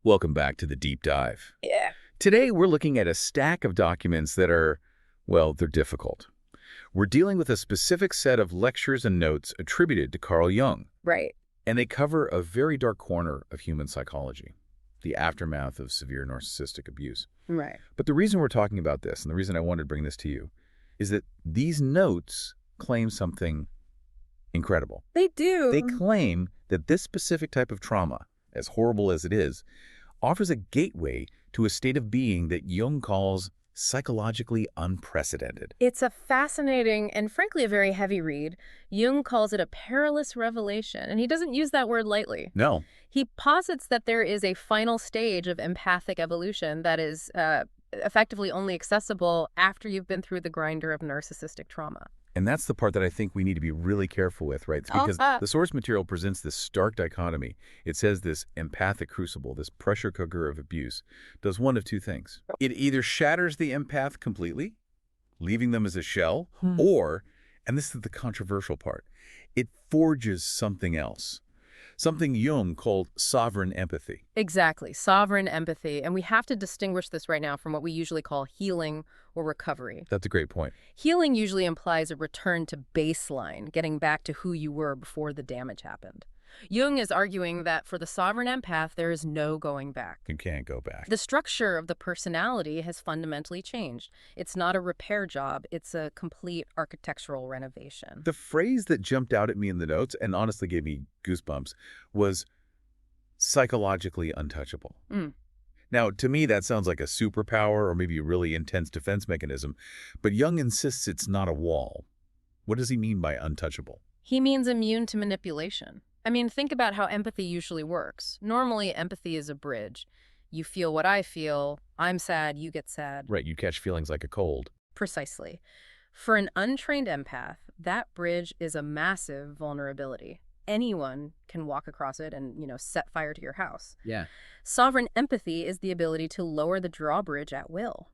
Welcome back to the deep dive. Yeah. Today, we're looking at a stack of documents that are, well, they're difficult. We're dealing with a specific set of lectures and notes attributed to Carl Jung, Right. and they cover a very dark corner of human psychology, the aftermath of severe narcissistic abuse. Right. But the reason we're talking about this, and the reason I wanted to bring this to you, is that these notes claim something incredible. They do. They claim that this specific type of trauma, as horrible as it is, offers a gateway to a state of being that Jung calls psychologically unprecedented. It's a fascinating and frankly a very heavy read. Jung calls it a perilous revelation, and he doesn't use that word lightly. No. He posits that there is a final stage of empathic evolution that is effectively only accessible after you've been through the grinder of narcissistic trauma. And that's the part that I think we need to be really careful with, right? It's because the source material presents this stark dichotomy. It says this empathic crucible, this pressure cooker of abuse, does one of two things. It either shatters the empath completely, leaving them as a shell, or, and this is the controversial part, it forges something else. Something Jung called sovereign empathy. Exactly, sovereign empathy. And we have to distinguish this right now from what we usually call healing or recovery. That's a great point. Healing usually implies a return to baseline, getting back to who you were before the damage happened. Jung is arguing that for the sovereign empath, there is no going back. You can't go back. The structure of the personality has fundamentally changed. It's not a repair job. It's a complete architectural renovation. The phrase that jumped out at me in the notes and honestly gave me goosebumps was psychologically untouchable. Now, to me, that sounds like a superpower or maybe a really intense defense mechanism, but Jung insists it's not a wall. What does he mean by untouchable? He means immune to manipulation. I mean, think about how empathy usually works. Normally, empathy is a bridge. You feel what I feel. I'm sad. You get sad. Right, you catch feelings like a cold. Precisely. For an untrained empath, that bridge is a massive vulnerability. Anyone can walk across it and, set fire to your house. Yeah. Sovereign empathy is the ability to lower the drawbridge at will.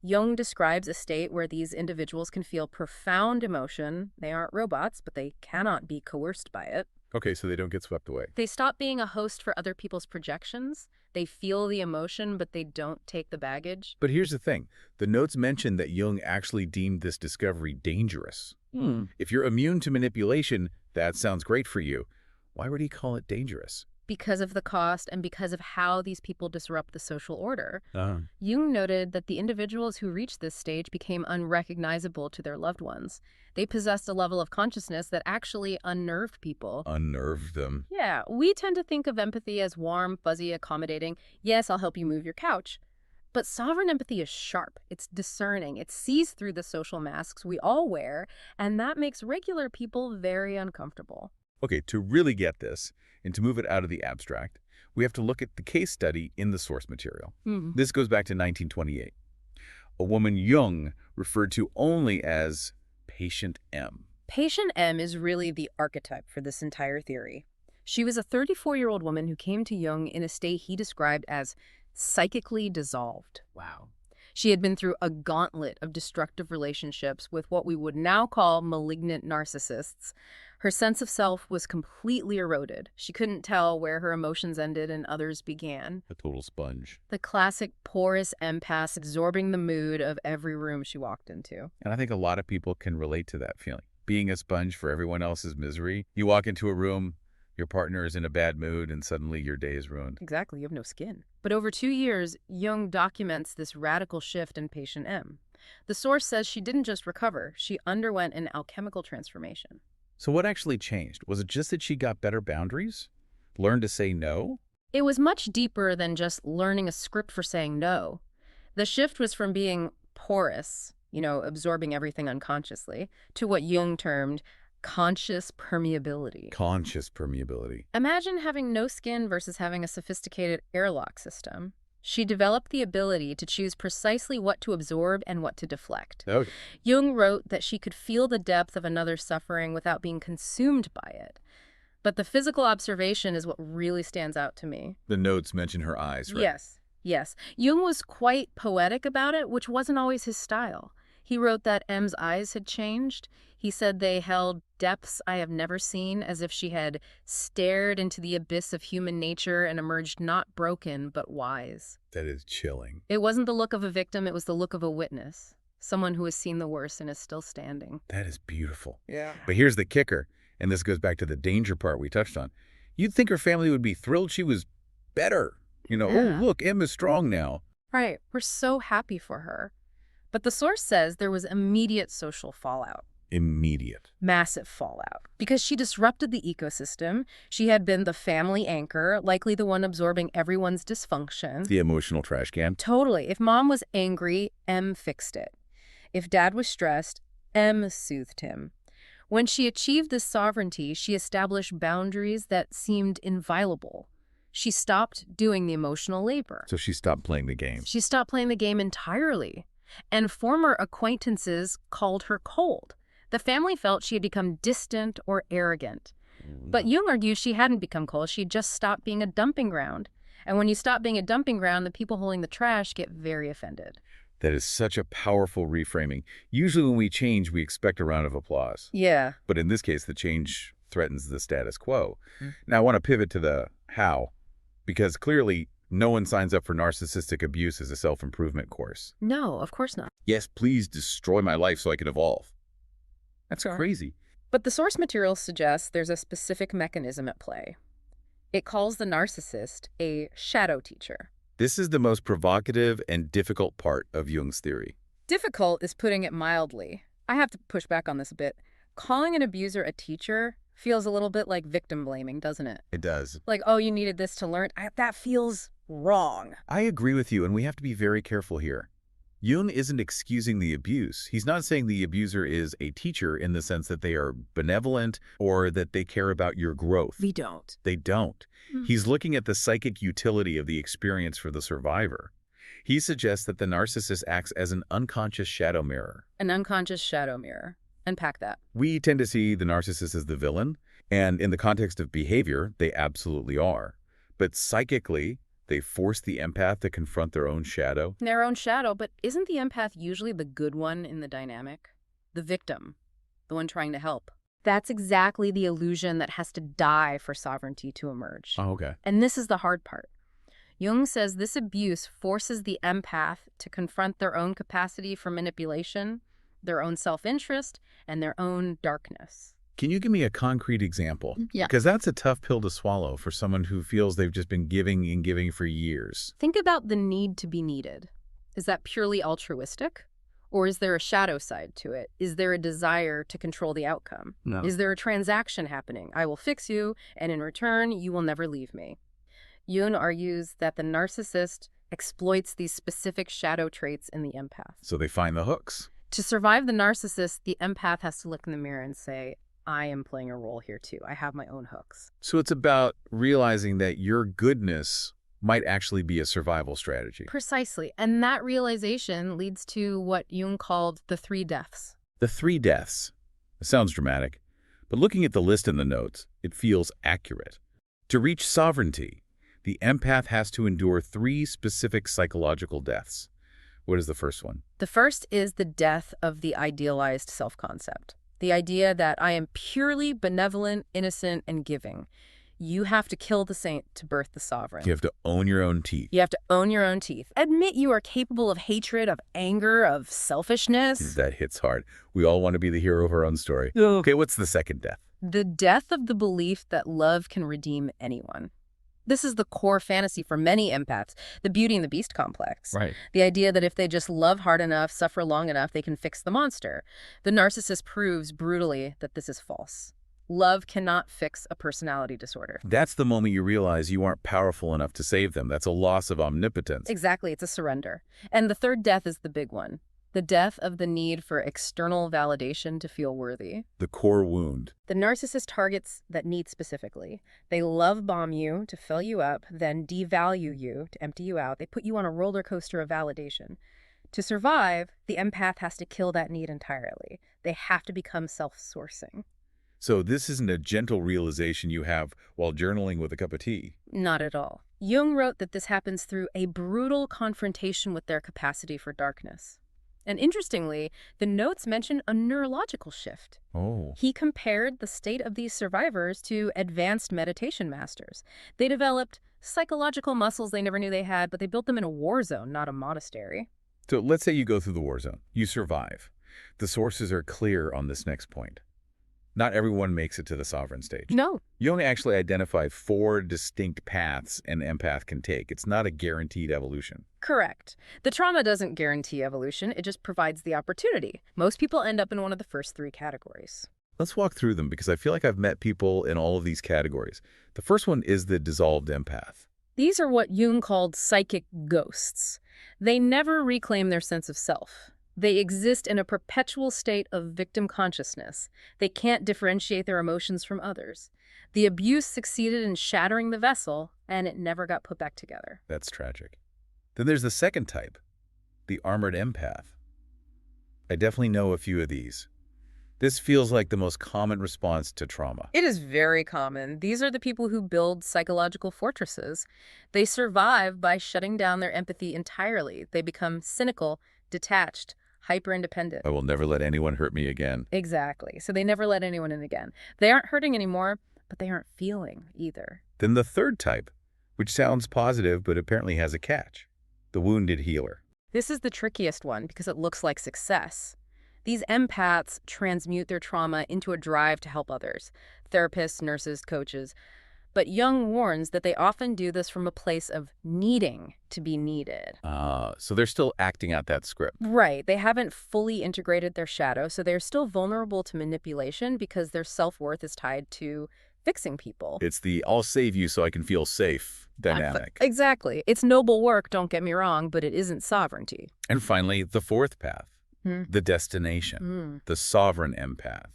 Jung describes a state where these individuals can feel profound emotion. They aren't robots, but they cannot be coerced by it. Okay, so they don't get swept away. They stop being a host for other people's projections. They feel the emotion, but they don't take the baggage. But here's the thing. The notes mention that Jung actually deemed this discovery dangerous. If you're immune to manipulation, that sounds great for you. Why would he call it dangerous? Because of the cost and because of how these people disrupt the social order. Jung noted that the individuals who reached this stage became unrecognizable to their loved ones. They possessed a level of consciousness that actually unnerved people. Unnerved them. Yeah, we tend to think of empathy as warm, fuzzy, accommodating. Yes, I'll help you move your couch. But sovereign empathy is sharp. It's discerning. It sees through the social masks we all wear, and that makes regular people very uncomfortable. Okay, to really get this, and to move it out of the abstract, we have to look at the case study in the source material. This goes back to 1928. A woman Jung referred to only as Patient M. Patient M is really the archetype for this entire theory. She was a 34-year-old woman who came to Jung in a state he described as psychically dissolved. Wow. She had been through a gauntlet of destructive relationships with what we would now call malignant narcissists. Her sense of self was completely eroded. She couldn't tell where her emotions ended and others began. A total sponge. The classic porous empath absorbing the mood of every room she walked into. And I think a lot of people can relate to that feeling. Being a sponge for everyone else's misery. You walk into a room, your partner is in a bad mood, and suddenly your day is ruined. Exactly, you have no skin. But over 2 years, Jung documents this radical shift in patient M. The source says she didn't just recover, she underwent an alchemical transformation. So what actually changed? Was it just that she got better boundaries? Learned to say no? It was much deeper than just learning a script for saying no. The shift was from being porous, absorbing everything unconsciously, to what Jung termed conscious permeability. Conscious permeability. Imagine having no skin versus having a sophisticated airlock system. She developed the ability to choose precisely what to absorb and what to deflect. Okay. Jung wrote that she could feel the depth of another's suffering without being consumed by it. But the physical observation is what really stands out to me. The notes mention her eyes, right? Yes. Jung was quite poetic about it, which wasn't always his style. He wrote that M's eyes had changed. He said they held depths I have never seen, as if she had stared into the abyss of human nature and emerged not broken, but wise. That is chilling. It wasn't the look of a victim, it was the look of a witness. Someone who has seen the worst and is still standing. That is beautiful. Yeah. But here's the kicker, and this goes back to the danger part we touched on. You'd think her family would be thrilled she was better. Yeah. Oh, look, Em is strong now. Right, we're so happy for her. But the source says there was immediate social fallout. Immediate. Massive fallout. Because she disrupted the ecosystem. She had been the family anchor, likely the one absorbing everyone's dysfunction. The emotional trash can. Totally. If mom was angry, M fixed it. If dad was stressed, M soothed him. When she achieved this sovereignty, she established boundaries that seemed inviolable. She stopped doing the emotional labor. So she stopped playing the game. She stopped playing the game entirely. And former acquaintances called her cold. The family felt she had become distant or arrogant. But Jung argues she hadn't become cold. She just stopped being a dumping ground. And when you stop being a dumping ground, the people holding the trash get very offended. That is such a powerful reframing. Usually when we change, we expect a round of applause. Yeah. But in this case, the change threatens the status quo. Now, I want to pivot to the how, because clearly no one signs up for narcissistic abuse as a self-improvement course. No, of course not. Yes, please destroy my life so I can evolve. That's Sure. crazy. But the source material suggests there's a specific mechanism at play. It calls the narcissist a shadow teacher. This is the most provocative and difficult part of Jung's theory. Difficult is putting it mildly. I have to push back on this a bit. Calling an abuser a teacher feels a little bit like victim blaming, doesn't it? It does. Like, oh, you needed this to learn. That feels wrong. I agree with you, and we have to be very careful here. Jung isn't excusing the abuse. He's not saying the abuser is a teacher in the sense that they are benevolent or that they care about your growth. We don't. They don't. He's looking at the psychic utility of the experience for the survivor. He suggests that the narcissist acts as an unconscious shadow mirror. An unconscious shadow mirror. Unpack that. We tend to see the narcissist as the villain, and in the context of behavior, they absolutely are. But psychically, they force the empath to confront their own shadow. Their own shadow, but isn't the empath usually the good one in the dynamic? The victim, the one trying to help. That's exactly the illusion that has to die for sovereignty to emerge. Oh, okay. And this is the hard part. Jung says this abuse forces the empath to confront their own capacity for manipulation, their own self-interest, and their own darkness. Can you give me a concrete example? Yeah. Because that's a tough pill to swallow for someone who feels they've just been giving and giving for years. Think about the need to be needed. Is that purely altruistic? Or is there a shadow side to it? Is there a desire to control the outcome? No. Is there a transaction happening? I will fix you, and in return, you will never leave me. Jung argues that the narcissist exploits these specific shadow traits in the empath. So they find the hooks. To survive the narcissist, the empath has to look in the mirror and say, I am playing a role here too. I have my own hooks. So it's about realizing that your goodness might actually be a survival strategy. Precisely. And that realization leads to what Jung called the 3 deaths. The 3 deaths. It sounds dramatic, but looking at the list in the notes, it feels accurate. To reach sovereignty, the empath has to endure 3 specific psychological deaths. What is the first one? The first is the death of the idealized self-concept. The idea that I am purely benevolent, innocent, and giving. You have to kill the saint to birth the sovereign. You have to own your own teeth. You have to own your own teeth. Admit you are capable of hatred, of anger, of selfishness. That hits hard. We all want to be the hero of our own story. Okay, what's the second death? The death of the belief that love can redeem anyone. This is the core fantasy for many empaths, the Beauty and the Beast complex. Right. The idea that if they just love hard enough, suffer long enough, they can fix the monster. The narcissist proves brutally that this is false. Love cannot fix a personality disorder. That's the moment you realize you aren't powerful enough to save them. That's a loss of omnipotence. Exactly, it's a surrender. And the third death is the big one. The death of the need for external validation to feel worthy. The core wound. The narcissist targets that need specifically. They love bomb you to fill you up, then devalue you to empty you out. They put you on a roller coaster of validation. To survive, the empath has to kill that need entirely. They have to become self-sourcing. So this isn't a gentle realization you have while journaling with a cup of tea. Not at all. Jung wrote that this happens through a brutal confrontation with their capacity for darkness. And interestingly, the notes mention a neurological shift. Oh. He compared the state of these survivors to advanced meditation masters. They developed psychological muscles they never knew they had, but they built them in a war zone, not a monastery. So let's say you go through the war zone. You survive. The sources are clear on this next point. Not everyone makes it to the sovereign stage. No. Jung actually identified 4 distinct paths an empath can take. It's not a guaranteed evolution. Correct. The trauma doesn't guarantee evolution, it just provides the opportunity. Most people end up in one of the first 3 categories. Let's walk through them because I feel like I've met people in all of these categories. The first one is the dissolved empath. These are what Jung called psychic ghosts. They never reclaim their sense of self. They exist in a perpetual state of victim consciousness. They can't differentiate their emotions from others. The abuse succeeded in shattering the vessel, and it never got put back together. That's tragic. Then there's the second type, the armored empath. I definitely know a few of these. This feels like the most common response to trauma. It is very common. These are the people who build psychological fortresses. They survive by shutting down their empathy entirely. They become cynical, detached, hyper-independent. I will never let anyone hurt me again. Exactly. So they never let anyone in again. They aren't hurting anymore, but they aren't feeling either. Then the third type, which sounds positive but apparently has a catch, the wounded healer. This is the trickiest one because it looks like success. These empaths transmute their trauma into a drive to help others, therapists, nurses, coaches. But Jung warns that they often do this from a place of needing to be needed. So they're still acting out that script. Right. They haven't fully integrated their shadow, so they're still vulnerable to manipulation because their self-worth is tied to fixing people. It's the I'll save you so I can feel safe dynamic. Exactly. It's noble work, don't get me wrong, but it isn't sovereignty. And finally, the fourth path, the destination, the sovereign empath.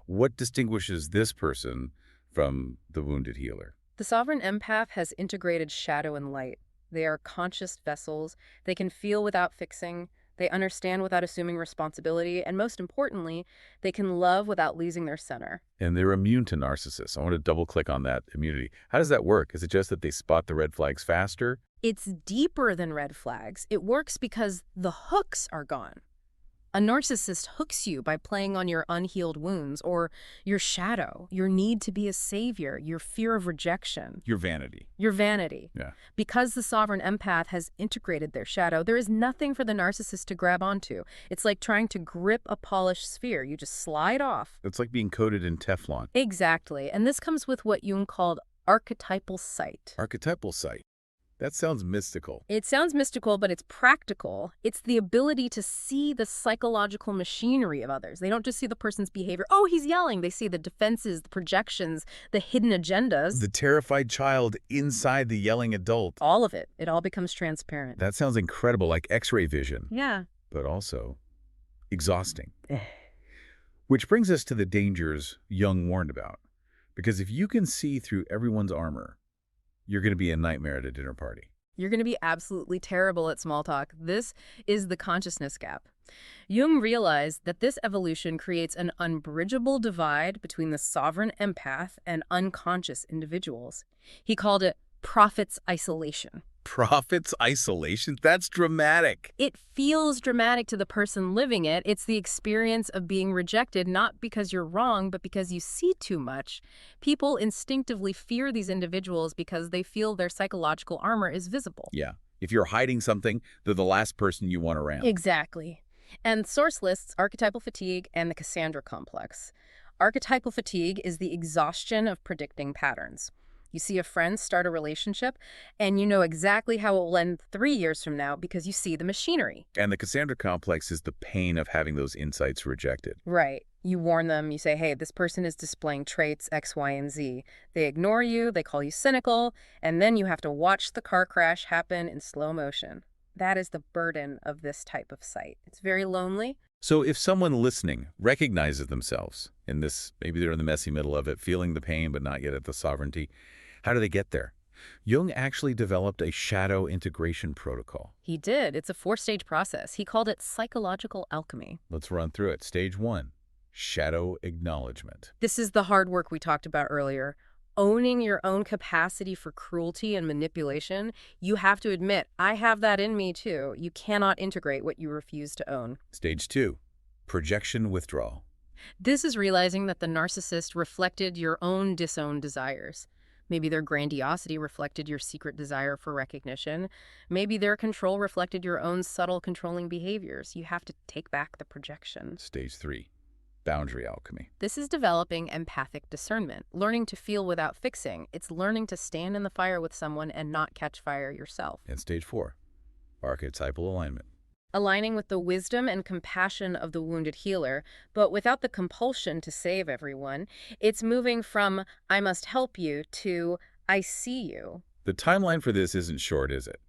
What distinguishes this person from the wounded healer? The sovereign empath has integrated shadow and light. They are conscious vessels. They can feel without fixing. They understand without assuming responsibility. And most importantly, they can love without losing their center. And they're immune to narcissists. I want to double click on that immunity. How does that work? Is it just that they spot the red flags faster? It's deeper than red flags. It works because the hooks are gone. A narcissist hooks you by playing on your unhealed wounds or your shadow, your need to be a savior, your fear of rejection. Your vanity. Your vanity. Yeah. Because the sovereign empath has integrated their shadow, there is nothing for the narcissist to grab onto. It's like trying to grip a polished sphere. You just slide off. It's like being coated in Teflon. Exactly. And this comes with what Jung called archetypal sight. Archetypal sight. That sounds mystical. It sounds mystical, but it's practical. It's the ability to see the psychological machinery of others. They don't just see the person's behavior. Oh, he's yelling. They see the defenses, the projections, the hidden agendas. The terrified child inside the yelling adult. All of it. It all becomes transparent. That sounds incredible, like X-ray vision. Yeah. But also exhausting. Which brings us to the dangers Jung warned about. Because if you can see through everyone's armor, you're going to be a nightmare at a dinner party. You're going to be absolutely terrible at small talk. This is the consciousness gap. Jung realized that this evolution creates an unbridgeable divide between the sovereign empath and unconscious individuals. He called it prophet's isolation. Prophet's isolation? That's dramatic. It feels dramatic to the person living it. It's the experience of being rejected, not because you're wrong, but because you see too much. People instinctively fear these individuals because they feel their psychological armor is visible. Yeah. If you're hiding something, they're the last person you want around. Exactly. And source lists archetypal fatigue and the Cassandra complex. Archetypal fatigue is the exhaustion of predicting patterns. You see a friend start a relationship, and you know exactly how it will end 3 years from now because you see the machinery. And the Cassandra complex is the pain of having those insights rejected. Right. You warn them, you say, hey, this person is displaying traits X, Y, and Z. They ignore you, they call you cynical, and then you have to watch the car crash happen in slow motion. That is the burden of this type of sight. It's very lonely. So if someone listening recognizes themselves in this, maybe they're in the messy middle of it, feeling the pain but not yet at the sovereignty, how do they get there? Jung actually developed a shadow integration protocol. He did. It's a 4-stage process. He called it psychological alchemy. Let's run through it. Stage 1, shadow acknowledgement. This is the hard work we talked about earlier. owning your own capacity for cruelty and manipulation, you have to admit, I have that in me too. You cannot integrate what you refuse to own. Stage 2, projection withdrawal. This is realizing that the narcissist reflected your own disowned desires. Maybe their grandiosity reflected your secret desire for recognition. Maybe their control reflected your own subtle controlling behaviors. You have to take back the projection. Stage 3, boundary alchemy. This is developing empathic discernment, learning to feel without fixing. It's learning to stand in the fire with someone and not catch fire yourself. And stage 4, archetypal alignment. Aligning with the wisdom and compassion of the wounded healer, but without the compulsion to save everyone. It's moving from, I must help you, to, I see you. The timeline for this isn't short, is it?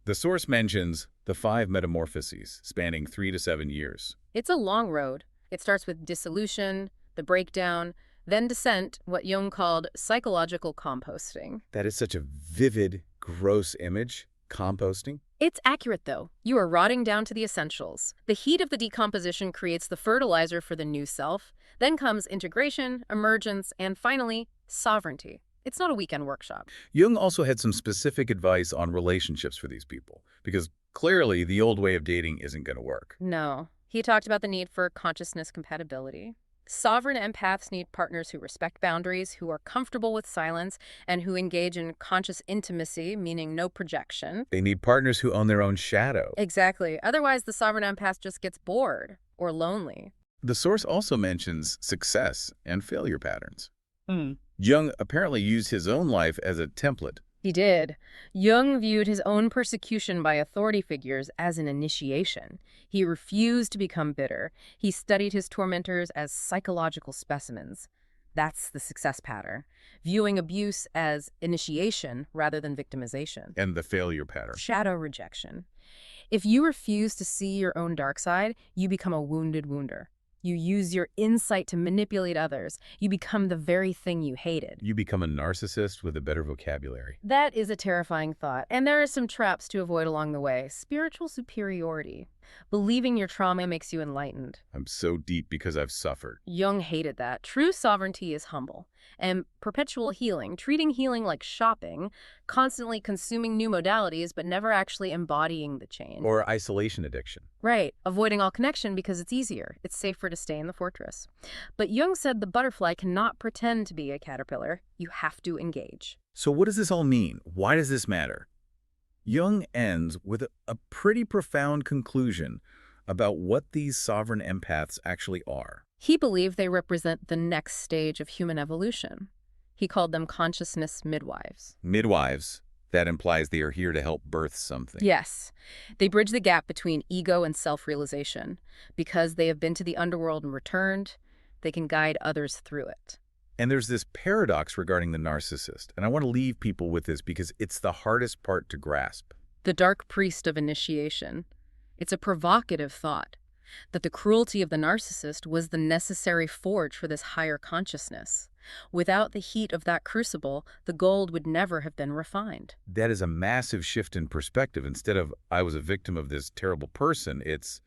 The source mentions the 5 metamorphoses, spanning 3 to 7 years. It's a long road. It starts with dissolution, the breakdown, then descent, what Jung called psychological composting. That is such a vivid, gross image. Composting? It's accurate, though. You are rotting down to the essentials. The heat of the decomposition creates the fertilizer for the new self. Then comes integration, emergence, and finally, sovereignty. It's not a weekend workshop. Jung also had some specific advice on relationships for these people, because clearly the old way of dating isn't going to work. No. He talked about the need for consciousness compatibility. Sovereign empaths need partners who respect boundaries, who are comfortable with silence, and who engage in conscious intimacy, meaning no projection. They need partners who own their own shadow. Exactly. Otherwise, the sovereign empath just gets bored or lonely. The source also mentions success and failure patterns. Jung apparently used his own life as a template. He did. Jung viewed his own persecution by authority figures as an initiation. He refused to become bitter. He studied his tormentors as psychological specimens. That's the success pattern, viewing abuse as initiation rather than victimization. And the failure pattern. Shadow rejection. If you refuse to see your own dark side, you become a wounded wounder. You use your insight to manipulate others. You become the very thing you hated. You become a narcissist with a better vocabulary. That is a terrifying thought, and there are some traps to avoid along the way. Spiritual superiority. Believing your trauma makes you enlightened. I'm so deep because I've suffered. Jung hated that. True sovereignty is humble. And perpetual healing, treating healing like shopping, constantly consuming new modalities but never actually embodying the change. Or isolation addiction. Right, avoiding all connection because it's easier. It's safer to stay in the fortress. But Jung said the butterfly cannot pretend to be a caterpillar. You have to engage. So what does this all mean? Why does this matter? Jung ends with a pretty profound conclusion about what these sovereign empaths actually are. He believed they represent the next stage of human evolution. He called them consciousness midwives. Midwives. That implies they are here to help birth something. Yes. They bridge the gap between ego and self-realization. Because they have been to the underworld and returned, they can guide others through it. And there's this paradox regarding the narcissist, and I want to leave people with this because it's the hardest part to grasp. The dark priest of initiation. It's a provocative thought that the cruelty of the narcissist was the necessary forge for this higher consciousness. Without the heat of that crucible, the gold would never have been refined. That is a massive shift in perspective. Instead of, I was a victim of this terrible person, it's,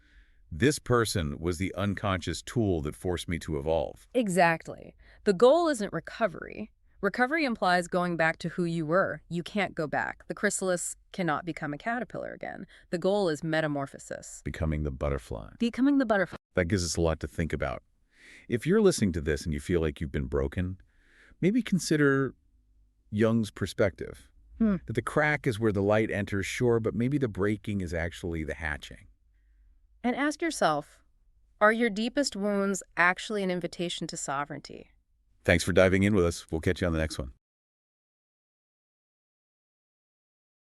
this person was the unconscious tool that forced me to evolve. Exactly. The goal isn't recovery. Recovery implies going back to who you were. You can't go back. The chrysalis cannot become a caterpillar again. The goal is metamorphosis. Becoming the butterfly. Becoming the butterfly. That gives us a lot to think about. If you're listening to this and you feel like you've been broken, maybe consider Jung's perspective. That the crack is where the light enters, sure, but maybe the breaking is actually the hatching. And ask yourself, are your deepest wounds actually an invitation to sovereignty? Thanks for diving in with us. We'll catch you on the next one.